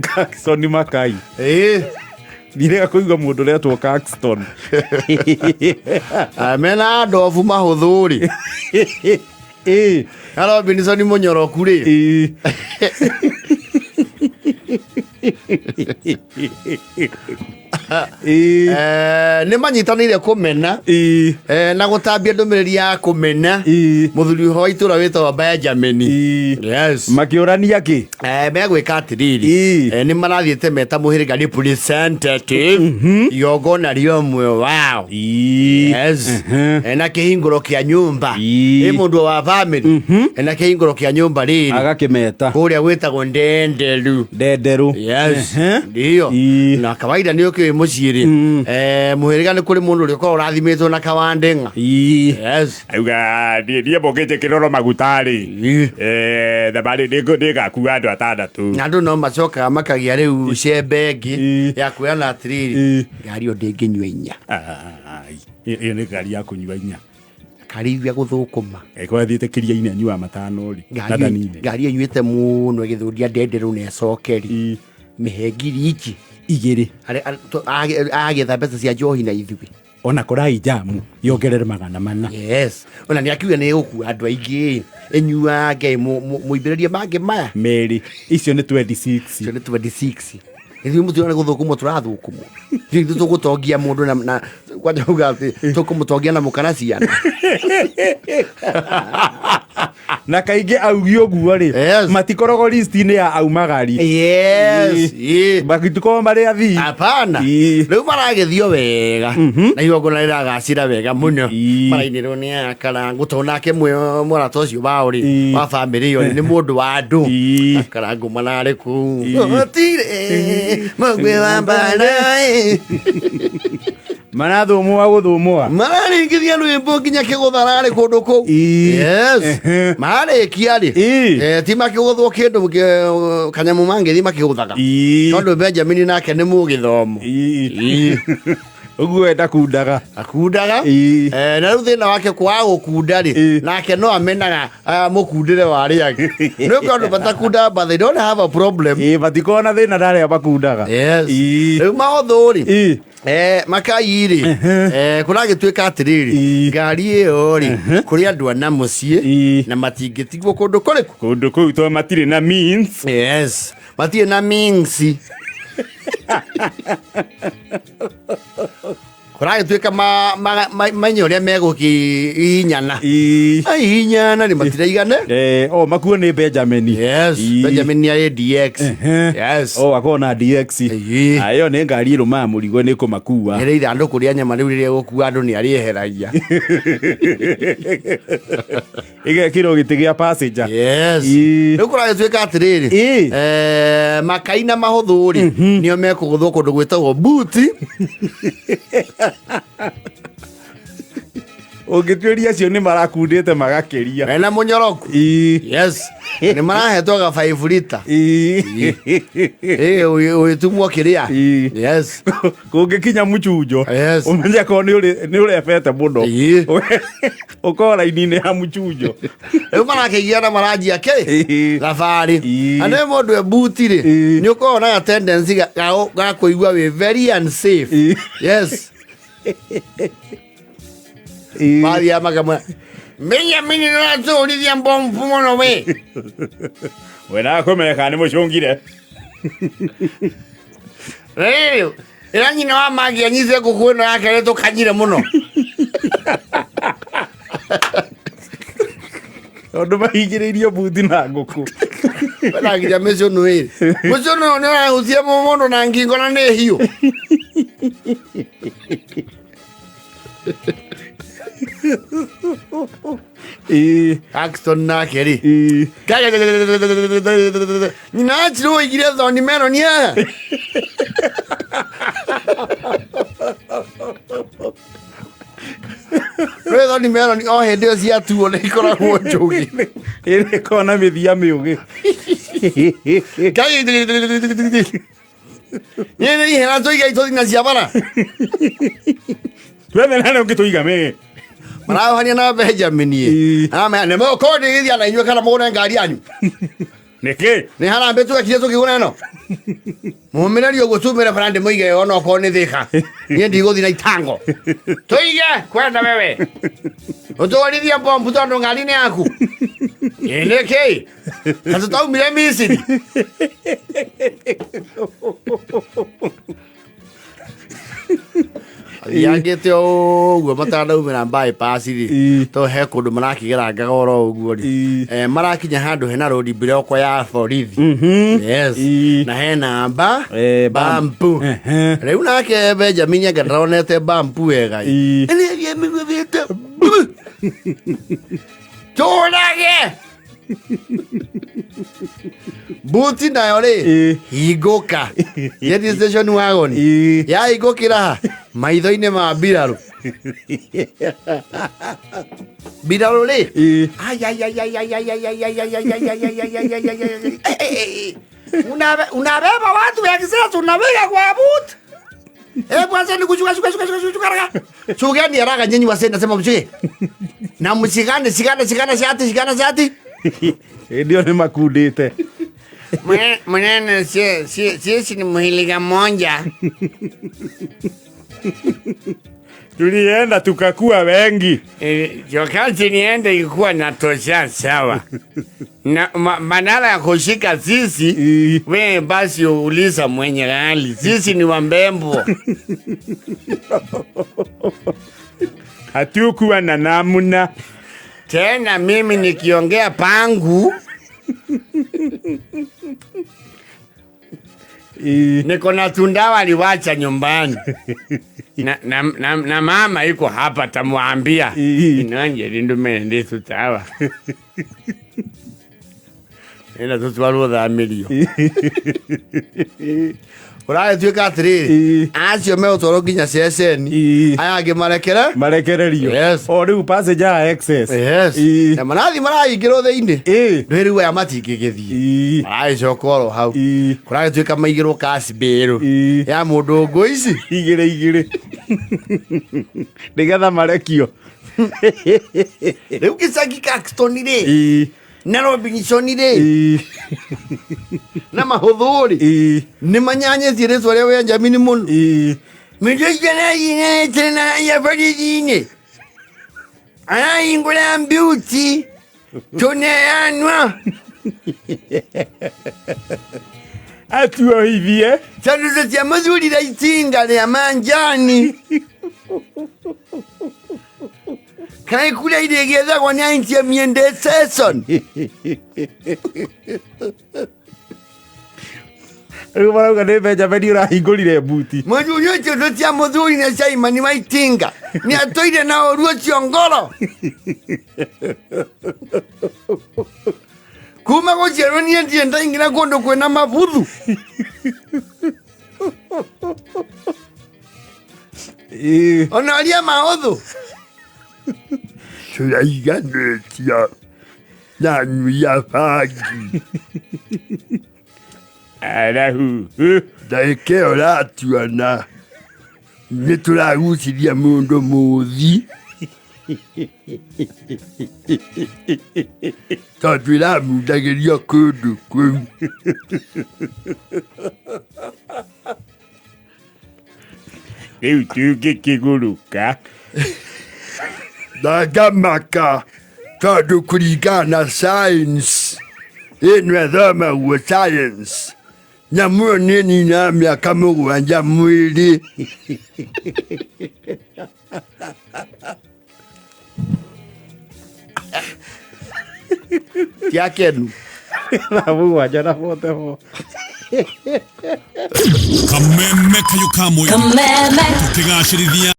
Caxton Makai. Ndirega kuiga mundu retwo Caxton. Amena ndovu mahũthũ ri. Hello Benson mũnyoroku ri. Nĩ manyitanĩire kũmena na gũtambia ndũmĩrĩri ya kũmena mũthuri wa itũra wĩtagwo Benjamin. Yes. Makĩũrania kĩ? Megwĩka atĩrĩrĩ, nĩ marathiĩte meta mũhĩrĩga representative igongona rĩomwe wao. Yes. Na kĩhingũro kĩa nyũmba nĩ mũndũ wa family na kĩhingũro kĩa nyũmba rĩrĩ agakĩmeta kũrĩa gwĩtagwo Ndenderu. Yes. Ndio. Na kawaida nĩ ũkĩũĩ mũciĩ rĩ mũhĩrĩga nĩ kũrĩ mũndũ ũrĩa ũkoragwo ũrathimĩtwo na kawandenga. Yes. Auga ndiye mbũkĩte kĩroro magutarĩ thabarĩ ndĩgakua andũ atandatũ. Andũ no macokaga makagĩa rĩu cembe ĩngĩ ya kuoyana atĩrĩrĩ ngari ĩyo ndĩngĩnyua inya. Ĩyo nĩ ngari ya kũnyua inya. Karĩithia gũthũkũma. Kwa thiĩte kĩria-inĩ anyua matano rĩ. Ngari ĩnyuĩte mũno ĩgĩthũria Ndenderu na ĩcokeri. Mĩhengiri iki igĩrĩ agetha mbeca cia njohi na ithuĩ ona kũrai jamu yongerere 400. Yes. Ona nĩ akiuga nĩ gũkua andũ aingĩ enyuange mũithĩrĩrie mangĩ maya merĩ icio nĩ 26. Icio nĩ 26. Ithuĩ mũtũra nĩ gũthũkũmwo tũrathũkũmwo. Ithuĩ tũgũtongia mũndũ na kwanja uga atĩ tũkũmũtongia na mũkana ciana. Na kaingĩ augi ũguo rĩ matikoragwo list-inĩ ya aumagari. Yes. Magĩtukorwo marĩ athii. Hapana. Rĩu maragĩthio wega na igongona rĩragacĩra wega mũno. Marainĩrwo nĩ akarangu tondũ nake mũrata ũcio wao rĩ wa family ĩyo nĩ mũndũ wa andũ. Akarangu manarĩ kũu Magwe wa mbara marathũmwa gũthũmwa mararĩngithia rwĩmbo nginya kĩgũtha rarĩ kũndũ kũu. Yes. Marĩkia rĩ ti makĩgũthwo kĩndũ kanyamũ mangĩthi makĩgũthaga tondũ Benjamin nake nĩ mũgĩthomo. Ũguo enda kundaga akundaga na rĩu thĩna wake kwaga gũkunda rĩ nake no amenaga mũkundĩre warĩ angĩ nĩ ũkondũ batakunda but they don't have a problem. Batikoona na thĩna ndarĩa bakundaga. Yes. Rĩu mahũthũ rĩ Makai rĩ kũragĩtuĩka atĩrĩrĩ ngari ĩyo rĩ kũrĩ andũ ana mũciĩ na matingĩtigwo kũndũ kũrĩkũ kũndũ kũu tondũ matirĩ na means. Yes. Matirĩ na means. Kũragĩtuĩka manya ũrĩa megũkĩhihinyana. Hihinyana nĩ matiraigane. Makuo nĩ Benjamin. Yes. Benjamin arĩ DX. Yes. Akorwo na DX. Ĩyo nĩ ngari ĩrũmaga mũrigo nĩ kũmakua. Nĩ ithandũkũ rĩa nyama rĩu rĩrĩa gũkua andũ nĩ arĩeheragia. Igekĩrwo gĩtĩ gĩa passenger. Yes. Rĩu kũragĩtuĩka atĩrĩrĩ Makai na mahũthũ rĩ nĩo mekũgũthwo kũndũ gwĩtagwo mbuti. Ũngĩtuĩria acio nĩ marakundĩte magakĩria na mũnyoroku. Yes. Nĩ marahetwo ga 5 lita. Ũgĩtumwo kĩrĩa. Yes. Kũngĩkinya mũchunjo ũmenye ko nĩ ũrebete mũno ũkorwo raini-inĩ ya mũchunjo. Rĩu marakĩgia na maranjia kĩ thabarĩ na nĩ mũndũ e mbuti rĩ nĩ ũkoragwo na tendency ga kũigua wĩ very unsafe. Yes. Baadhi makamwa Benjamin natũrithia mbombu mũno we wena kũmeka nĩ mũcũngire rĩu ĩra nyina wa magi anyite ngũkũ ĩno yake nĩ tũkanyire mũno tondũ mahingĩrĩirio mbuti na ngũkũ. Wena nginya mĩcũnũ ĩrĩ mũcũnũ nĩ ũrahutia mũndũ na ngingo na nĩ hiũ. Caxton nake rĩ nyina atirwo igire thoni meno nĩ aya rĩ thoni meno o hĩndĩ ĩyo ciatuo nĩ ikoragwo njũgĩ ĩrĩ ĩkoragwo na mĩthia mĩũgĩ nĩ ihera tũiga itũthina cia bara wethe nane ũngĩtũiga me marahania na Benjamin nĩ mũkorwo ndĩgĩthia na inyuĩ kana mũgũre ngari yanyu Niki ni harambe tugakinya tukiguna no mumirerio gutumire brand muige ona ko ni thika ni ndiguthi na itango tuige kwenda wewe utwarithia bombu tondu ngari ni yaku niki atutaumire Misiri yagete oguo matanaumira bypass ri to he kundu marakigera oro uguo ri marakinya handu hena road block ya borithi yes na he namba bampu riu nake Benjamin ngandronete bampu wega ene ye miguthite torage mbuti nayo ri hinguka yethi station wagon ya hingukira maitho-ini ma mbiraru mbiraru ri unabeba watu ya kisasa unaweka kwa boot kwanza ni kuchuka chugani haraka nyinyi wasee nasema mchike na mshikane shikana shati ndio ni makudite mwenene sisi ni muhiliga monja tulienda tukakuwa wengi wakati niende ikuwa natosha sawa na manala ya kushika sisi we basi uliza mwenye hali sisi ni wambembo hatukuwa na namna tena mimi nikiongea pangu niko na tunda waliwacha nyumbani na mama iko hapa tamwambia inanje lindume ndisu sawa ina tutwaru thamirio uraye tuika atiriri acio me utoro nginya ceceni aya angi marekererio yes o riu passenger excess yes na marathi marayingirwo thiini riu aya matingigithie maraicoka hau kuraye tuika maigirwo kasbiru ya mundu ngoici igire nigetha marekio riu gicagi Caxton ri na Robinson ri na mahũthũ ri ni manyanyetie ritwa ria Benjamin mũno mijana ine tena ya faridine ingula mbuti tuneanwa atuo hivie chanzo cha mazuri la itinga ya manjani kai kula ile geza kwa nyanti ya miende season Rũmara uga nĩ Benjamin ũrahingũrire mbuti mũthuri ũcio tũtia mũthuri na Simon Waitinga nĩ atũire na ũru ũcio ngoro kuma gũciarwo niĩ ndirĩ ndaingĩra kũndũ kwĩna mabuthu ona aria mahũthũ turaiganĩtia na nyuia bangi arahu ndagĩka ĩyo ratuona nĩ tũraguciria mũndũ mũthi tondũ ĩramundagĩrio kũndũ kũu rĩu tũngĩkĩgũrũka na ngamaka tondũ kũringana na science ĩno ĩthomagwo science nyamũ ĩyo nĩ ninaga mĩaka mũgwanja mwĩrĩ tiakenu na mũgwanja na boteho kameme kayo kamwe tukigacĩrithia